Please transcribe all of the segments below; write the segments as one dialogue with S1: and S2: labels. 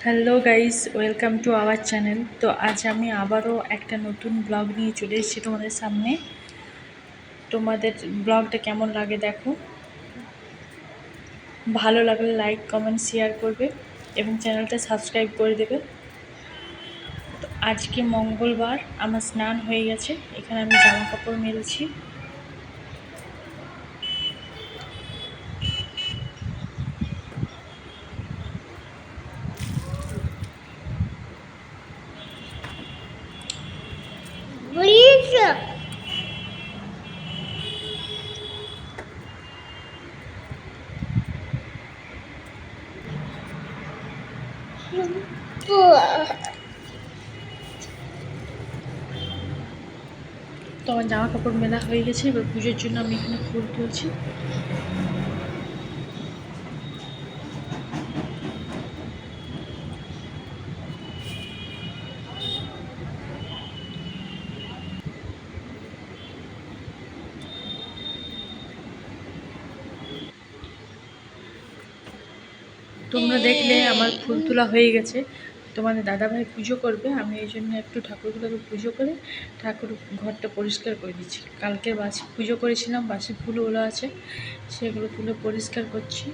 S1: Hello guys, welcome to our channel. তো আজ আমি আবারও একটা নতুন ব্লগ নিয়ে চলে এসেছি তোমাদের সামনে। তোমাদের ব্লগটা কেমন লাগে দেখো, ভালো লাগলে লাইক কমেন্ট শেয়ার করবে এবং চ্যানেলটা সাবস্ক্রাইব করে দেবে। তো আজকে মঙ্গলবার, আমার স্নান হয়ে গেছে, এখানে আমি জামা কাপড় মেলছি। তো আমার জামা কাপড় মেলা হয়ে গেছে, এবার পুজোর জন্য আমি এখানে ফুল তুলছি। তোমরা দেখলে আমার ফুল তোলা হয়ে গেছে। তোমাদের দাদাভাই পুজো করবে, আমি এই জন্য একটু ঠাকুরগুলোকে পুজো করে ঠাকুর ঘরটা পরিষ্কার করে দিচ্ছি। কালকে বাসি পুজো করেছিলাম, বাসি ফুলগুলো আছে সেগুলো তুলে পরিষ্কার করছি।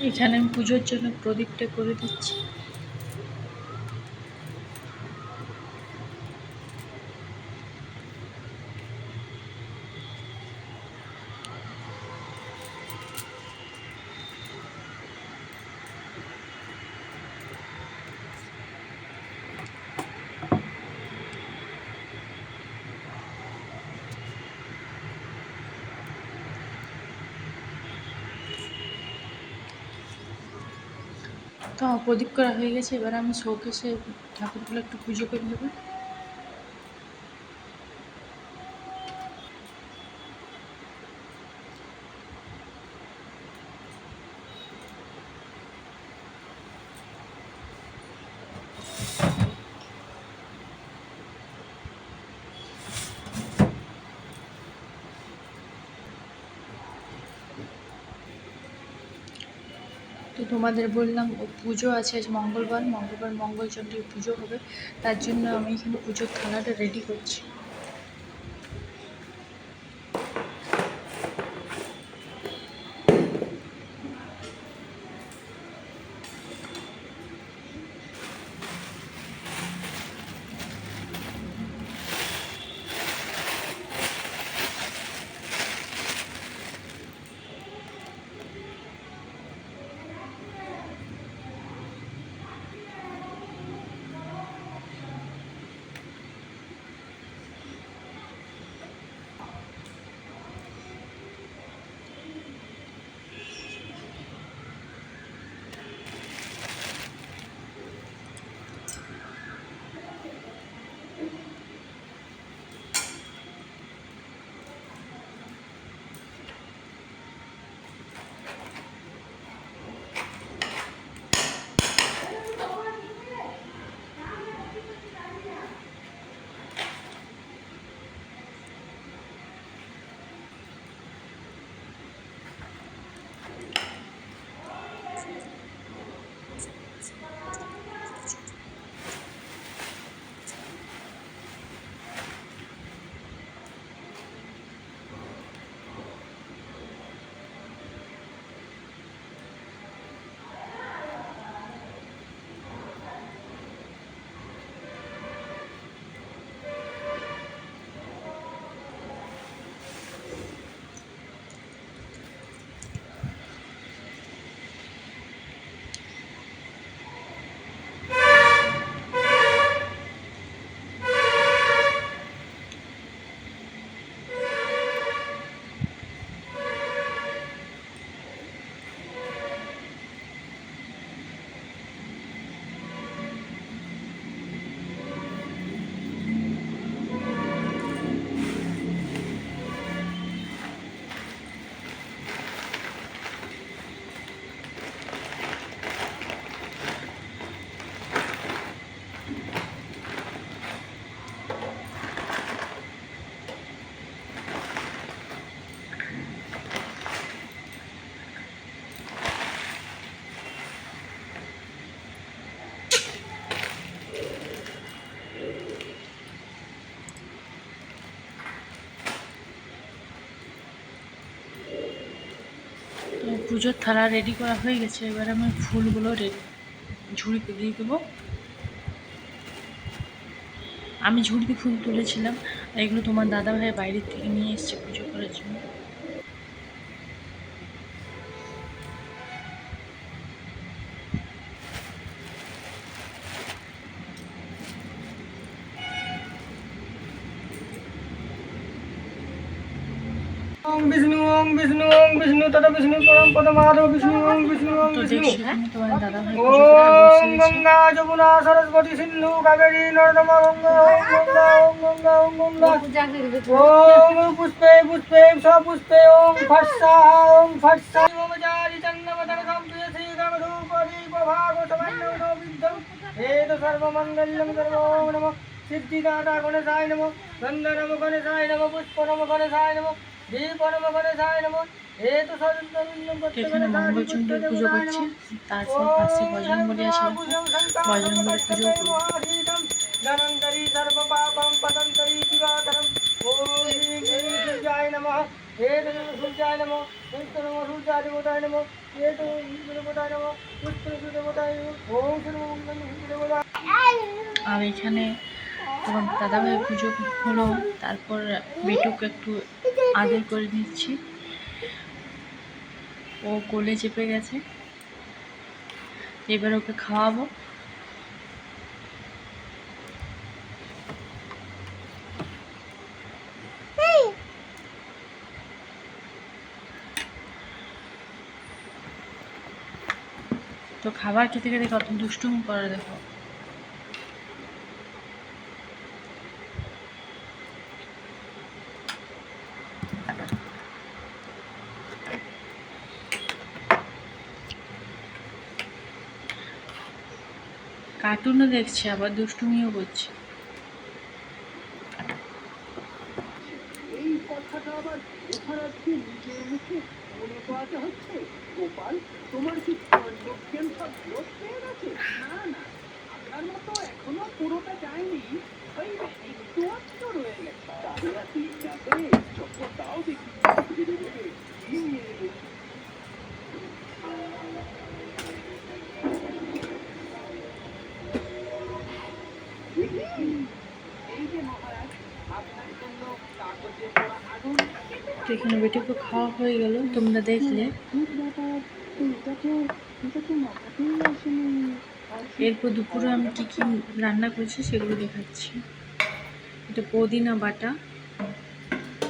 S1: এখানে আমি পুজোর জন্য প্রদীপটা করে দিচ্ছি। তো আমার প্রদীপ করা হয়ে গেছে, এবার আমি শোকেসে ঠাকুরগুলো একটু পুজো করে নেবো। তো তোমাদের বললাম ও পুজো আছে, আজ মঙ্গলবার, মঙ্গলচণ্ডীর পুজো হবে, তার জন্য আমি এখানে পুজোর থালাটা রেডি করছি। পুজোর থালা রেডি করা হয়ে গেছে, এবার আমি ফুলগুলো ঝুড়িতে দিয়ে দেবো। আমি ঝুড়িতে ফুল তুলেছিলাম, এগুলো তোমার দাদাভাই বাইরের থেকে নিয়ে এসছে পুজো করার জন্য।
S2: ओम विष्णु तथा विष्णु परम पद माधव विष्णु ओम विष्णु
S1: তোমার দাদাভাই
S2: ओम गंगा जमुना सरस्वती सिंधु कावेरी नर्मदा गंगा ओम गंगा ओम गंगा ओम गंगा ओम पुष्पे पुष्पे सपुष्पे ओम फट्सा ओम जारी चंद्रमदन संप्रिय श्री गणधूपदी प्रभाग समन्वय विद्धम हेत सर्वमंगलम सर्वो नमः सिद्धिदाता गणेशाय नमः गंधर्व गणेशाय नमः पुष्पनम गणेशाय नमः दीपनम गणेशाय नमः हेतु
S1: এখানে মঙ্গলচণ্ডীর পুজো করছি, তারপর পাশে বজরংবলী আছে, বজরংবলী পুজো করছি।
S2: धनंतरी सर्व पापम पतंतरी दिवाकरम ओम श्री सूर्याय नमः हे सूर्याय नमः पुष्प नमः सूर्याय देवताय नमः हे तो देवताय नमः पुष्प देवताय नमः ओम सर्वमंगल देवताय।
S1: আর এখানে তোমার দাদাভাই পুজো হলো, তারপর বেটুকে একটু আদর করে নিচ্ছি, ও কোলে চেপে গেছে, এবার ওকে খাওয়াবো। তো খাবার খেতে খেতে কত দুষ্টুমি করে দেখো। কার্টুনও দেখছে, আবার দুষ্টুমিও করছে।
S3: এই কথাটা আবার যথার্থে নিজের মুখে মনে করাতে হচ্ছে। গোপাল, তোমার কি ক্যান্সার গ্রোথ পেয়ে গেছে? না না, আপনার মতো এখনো পুরোটা যায়নি, ওই একটু আধটু রয়ে গেছে। তাহলে ঠিক আছে, চক্করটাও দেখি ধীরে ধীরে নিয়ে নেবে। এই যে মহারাজ, আপনার জন্য কাগজে পোড়া আগুন।
S1: তো এখানে বেটুকে খাওয়া হয়ে গেল, তোমরা দেখলে। এরপর দুপুরে আমি কী কী রান্না করছি সেগুলো দেখাচ্ছি। এটা পুদিনা বাটা,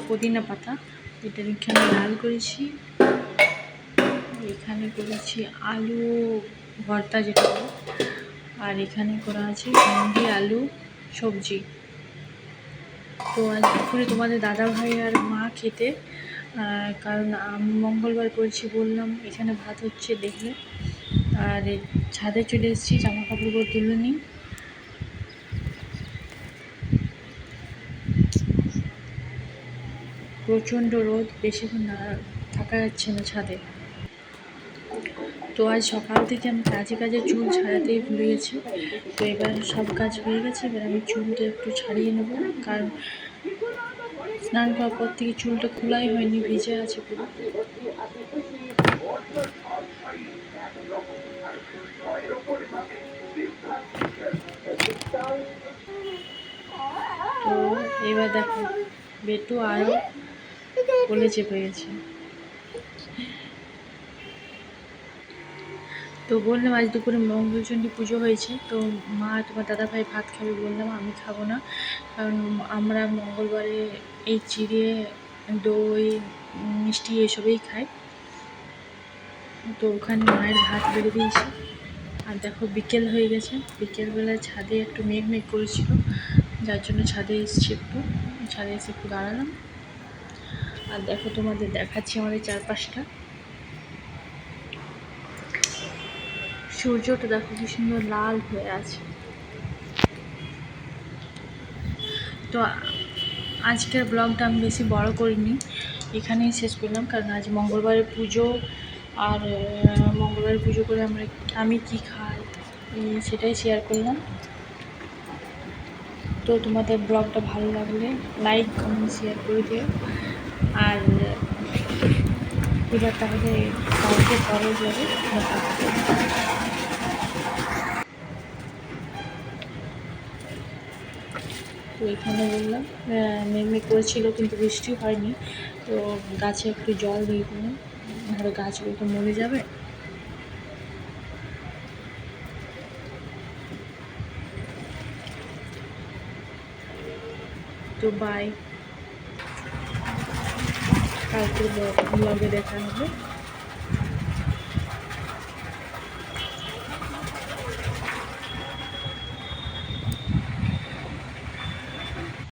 S1: পুদিনা পাতা, এটা এখানে লাল করেছি, এখানে করেছি আলু ভর্তা যেটা, আর এখানে করা আছে ভেন্ডি আলু সবজি। তো আজ দুপুরে তোমাদের দাদাভাই আর মা খেতে, কারণ আমি মঙ্গলবার করেছি বললাম, এখানে ভাত হচ্ছে দেখলে। আর ছাদে চলে এসেছি, জামা কাপড়গুলো তুলে নিই। প্রচণ্ড রোদ, বেশিক্ষণ থাকা যাচ্ছে না ছাদে। তো আজ সকাল থেকে আমি কাজে চুল ছাড়াতেই ভুলে গেছি। তো এবার সব কাজ হয়ে গেছে, এবার আমি চুলটা একটু ছাড়িয়ে নেব, কারণ স্নান করার পর থেকে চুলটা খোলাই হয়নি, ভিজে আছে পুরো। তো এবার দেখো বেটু আরও কোলে চেপে গেছে। তো বললাম আজ দুপুরে মঙ্গলচণ্ডী পুজো হয়েছে, তো মা তোমার দাদাভাই ভাত খাবে, বললাম আমি খাবো না, কারণ আমরা মঙ্গলবারে এই চিড়ে দই মিষ্টি এসবই খাই। তো ওখানে মায়ের ভাত বেড়ে দিয়েছি। আর দেখো বিকেল হয়ে গেছে, বিকেলবেলায় ছাদে একটু মেঘ করেছিল, যার জন্য ছাদে এসেছি, ছাদে এসে একটু দাঁড়ালাম। আর দেখো তোমাদের দেখাচ্ছি আমাদের চারপাশটা, সূর্যটা দেখো কি সুন্দর লাল হয়ে আছে। তো আজকের ব্লগটা আমি বেশি বড় করিনি, এখানেই শেষ করলাম, কারণ আজ মঙ্গলবারের পুজো, আর মঙ্গলবারের পুজো করে আমি কি খাই সেটাই শেয়ার করলাম। তো তোমাদের ব্লগটা ভালো লাগলে লাইক কমেন্ট শেয়ার করে দিও। আর এবার তাহলে কালকে পরে যাবে দেখা হবে। তো এখানে বললাম মেঘমেঘ করেছিল কিন্তু বৃষ্টি হয়নি, তো গাছে একটু জল দিয়ে দিলাম, নাহলে গাছগুলো তো মরে যাবে। তো বাই, কালকে ব্লগে দেখা হবে।